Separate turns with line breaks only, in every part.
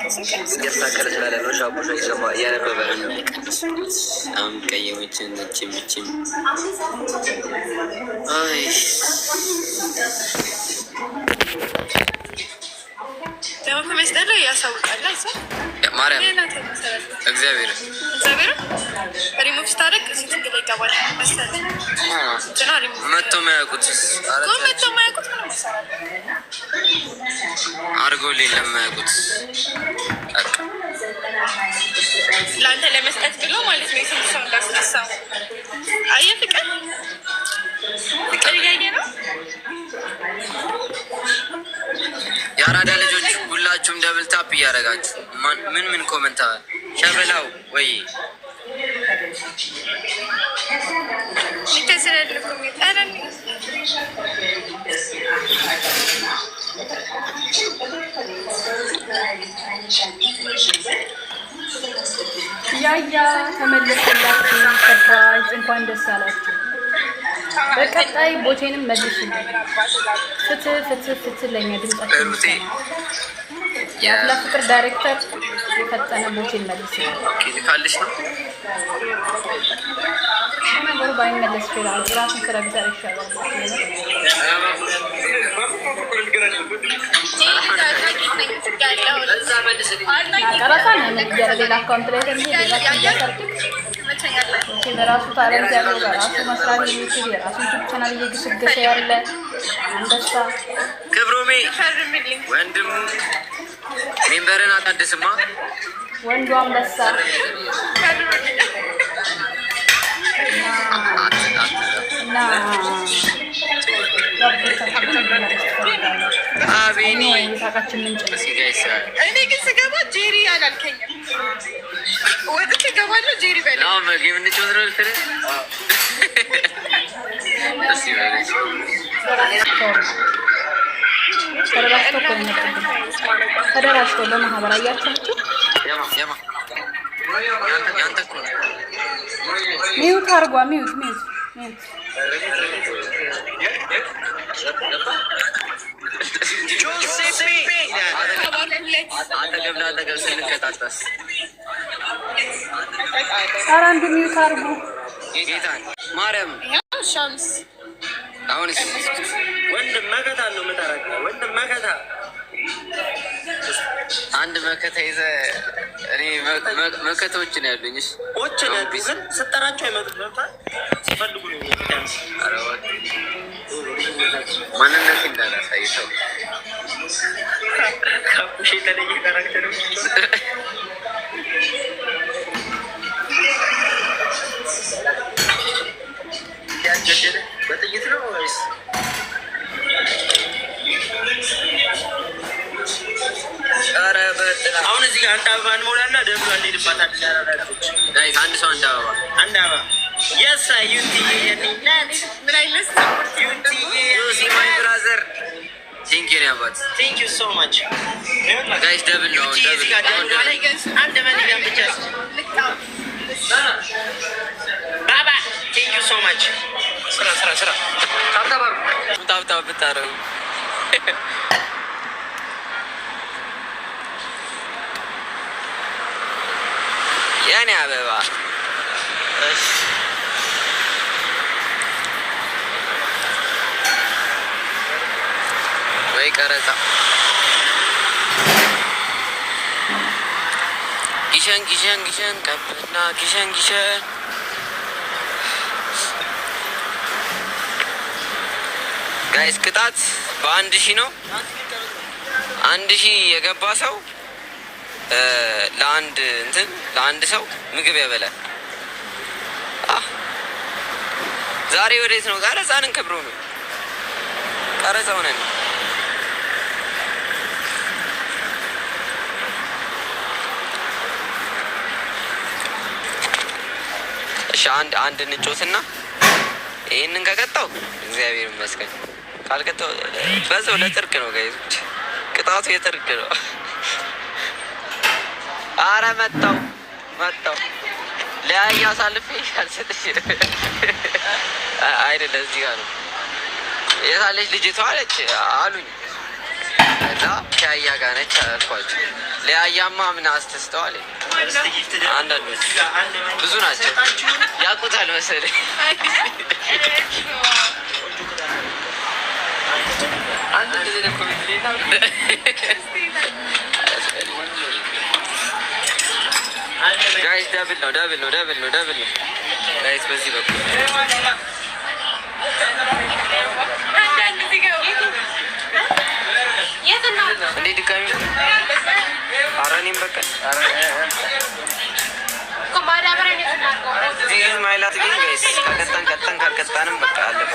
እየተሳከረ ስላለ ነው። ሻቦሻ ይሰማ እያነበበ ነው።
አሁን ቀየሞችን ነችምችም
ደግሞ ከመስጠት ላይ ያሳውቃል።
ማርያም እግዚአብሔር
ሪሙቭ ስታደርግ ሴቲንግ ላይ ይገባል መሰለኝ።
መጥቶ ማያውቁት አድርጎልኝ ለማያውቁት
ለአንተ ለመስጠት ብሎ ማለት ነው። የስንት ሰው እንዳስነሳው አየህ። ፍቅር እያየ ነው።
የአራዳ ልጆች ሁላችሁም ደብል ታፕ እያደረጋችሁ ምን ኮመንት ሸበላው ወይ
ያያ ተመለሰላችሁ። ሰርፕራይዝ! እንኳን ደስ አላችሁ። በቀጣይ ቦቴንም መልሽ። ፍትህ ለኛ ድምጻችን የአፍላ ፍቅር ዳይሬክተር የፈጠነ ቦቴን መልስ
ካልሽ ነው
ነገሩ ባይመለስ ይችላል። ራሱን ስራ ቢሰራ ይሻላል። ሌላ አካውንት ላይ በራሱ ታለንት ያለው በራሱ መስራት የሚችል የራሱን ዩቲዩብ ቻናል እየገሰገሰ ያለ አንበሳ
ክብሮሜ ወንድሙ ሜምበርን አታድስማ
ወንዱ አንበሳ እና
አቤኔ
ታቃችን ምንጭ
እኔ ግን ስገባ ጄሪ አላልከኝም። ወጥቼ እገባለሁ ጄሪ በለ
ነው ምግብ እንጭወስረው ልትል
ተደራጅቶ በማህበር አያቻችሁ ሚዩት አርጓ ሚዩት ኧረ አንዱ ሚዩት አርጉ
ጌታን ማርያም
ሻምስ
አሁንስ
ወንድም መከታ ነው የምታረገው። ወንድም መከታ
አንድ መከታ ይዘ እኔ መከታዎች ነው ያሉኝ። እሺ
ኦች ነው ግን ስጠራቸው አይመጡም ነበር ሲፈልጉ ነው የሚያንስ
አረዋት ማንነት እንዳላሳይተው
ካፑሽ የተለየ ካራክተር ነው። በጥይት ነው ወይስ ኧረ በጥላ አሁን እዚህ ጋር አንድ አበባ እንሞላና ደብሎ እንሄድባታል።
ጋይስ አንድ ሰው አንድ አበባ
የስ ዩቲዬ የኔናት
ምን አይነት
ዩቲዬ
ዩሲ ማይ ብራዘር ቴንክ ዩ አባት
ቴንክ ዩ ሶ ማች
ጋይስ ደብል ነው
አንድ በሊጋን ብቻ ባባ ቴንክ ዩ ሶ ማች ስራ
ታብታብ ብታረጉ የኔ አበባ ወይ ቀረጻ ጊሸን ቀብና ጊሸን ጋይስ ቅጣት በ1000 ነው። 1000 የገባ ሰው ለአንድ ሰው ምግብ ያበላል። ዛሬ ወዴት ነው? ቀረጻንን ክብሩ ነው ቀረጻው ነን። እሺ አንድ እንጮትና ይሄንን ከቀጣው እግዚአብሔር ይመስገን፣ ካልቀጣው በዛው ለጥርቅ ነው ጋይስ። ቅጣቱ የጥርቅ ነው። አረ መጣው ለያያ አሳልፌ አልሰጥሽ አይደለ እዚህ ጋር ነው የታለች ልጅቷ አለች አሉኝ። እዛ ከያያ ጋር ነች አልኳቸው። ለያያማ ምን አስተስተዋል? አንዳንዶች ብዙ ናቸው ያውቁታል መሰለኝ። ጋይስ ደብል ነው ጋይስ በዚህ በኩል እንዴ ድጋሚ ኧረ እኔም በቃ ማይላት ግን ጋይስ ከቀጣን ካልቀጣንም በቃ አለፈ።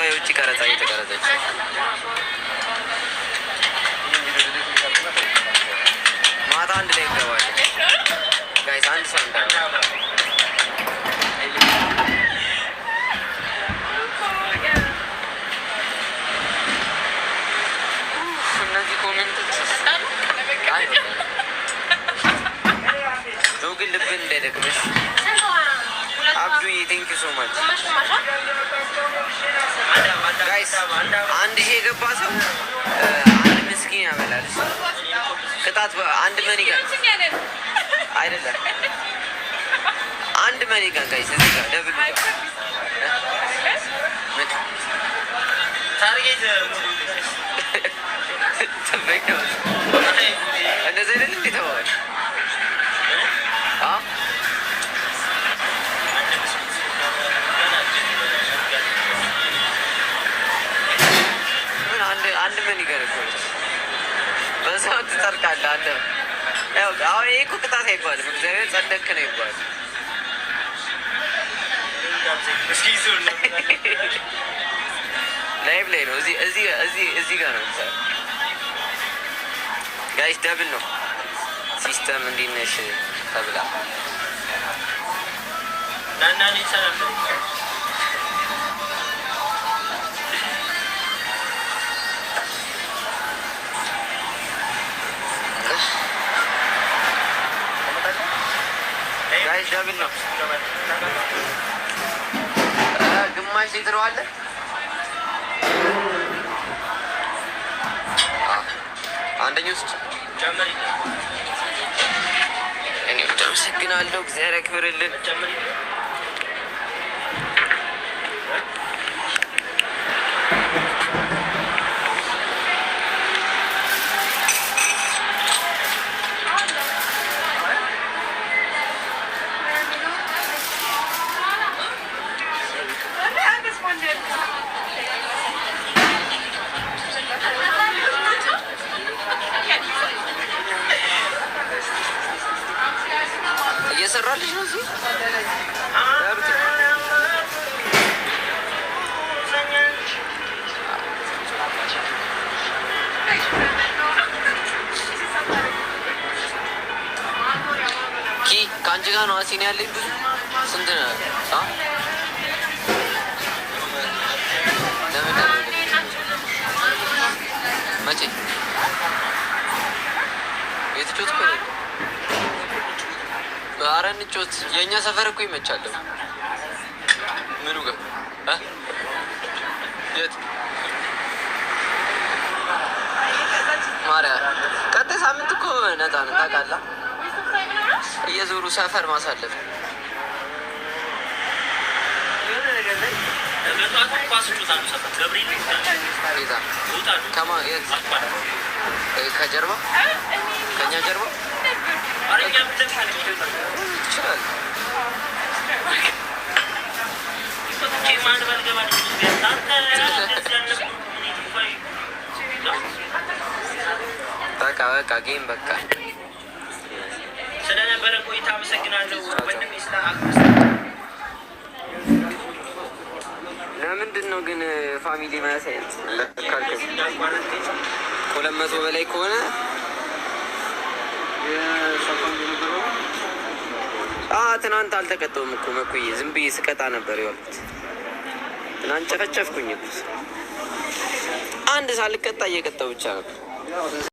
የውጭ ቀረጻ እየተቀረጸች ማታ አንድ ላይ እንገባለን ጋይስ። አንድ ሰው እነዚህ ኮሜንቶች ግን ልብን እንዳይደክምሽ አብዱዬ ቴንክ ዩ ሶ ማች ጋይስ። አንድ ሺህ የገባ ሰው አንድ ምስኪን ያበላል። ቅጣት አንድ መኒጋን አይደለም አንድ መኒጋን ጋይስ። እዚህ ጋር ደብሉ ጋር እንደዚህ አይነት እንዴት ተባለ? አንድ ምን ይገርም በሰው ትጠርቃለህ አንተ። ያው አሁን ይሄ እኮ ቅጣት አይባልም። እግዚአብሔር ጸደቅ ነው ይባላል። ላይቭ ላይ ነው። እዚህ ጋር ነው ጋይስ። ደብል ነው ሲስተም እንዴት ነሽ ተብላ ናና ሊሰራ ጋይስ። ደብል ነው ግማሽ ሊትር አለ። አንደኛው ውስጥ ጨምሪ። እኔ በጣም አመሰግናለሁ። እግዚአብሔር ያክብርልን። እየሰራልሽ ነው እዚህ ከአንቺ ጋር ነው አሲን ያለኝ ብዙ ስንት ነው? መቼ የትጮት እኮ ኧረ እንጮት። የእኛ ሰፈር እኮ ይመቻለሁ። ምኑ ጋር የት ማርያም ቀጣይ ሳምንት እኮ ነፃ ነን ታውቃለህ። እየዞሩ ሰፈር ማሳለፍ ከጀርባ ከእኛ ጀርባ ይችላል። በቃ ጌም በቃ
ስለነበረ ቆይታ አመሰግናለሁ። ወንድም
ለምንድን ነው ግን ፋሚሊ ማያሳየን? ከ200 በላይ ከሆነ ትናንት አልተቀጣሁም እኮ መኩዬ፣ ዝም ብዬ ስቀጣ ነበር የዋልኩት። ትናንት ጨፈጨፍኩኝ እኮ አንድ ሳልቀጣ እየቀጣሁ ብቻ ነበር።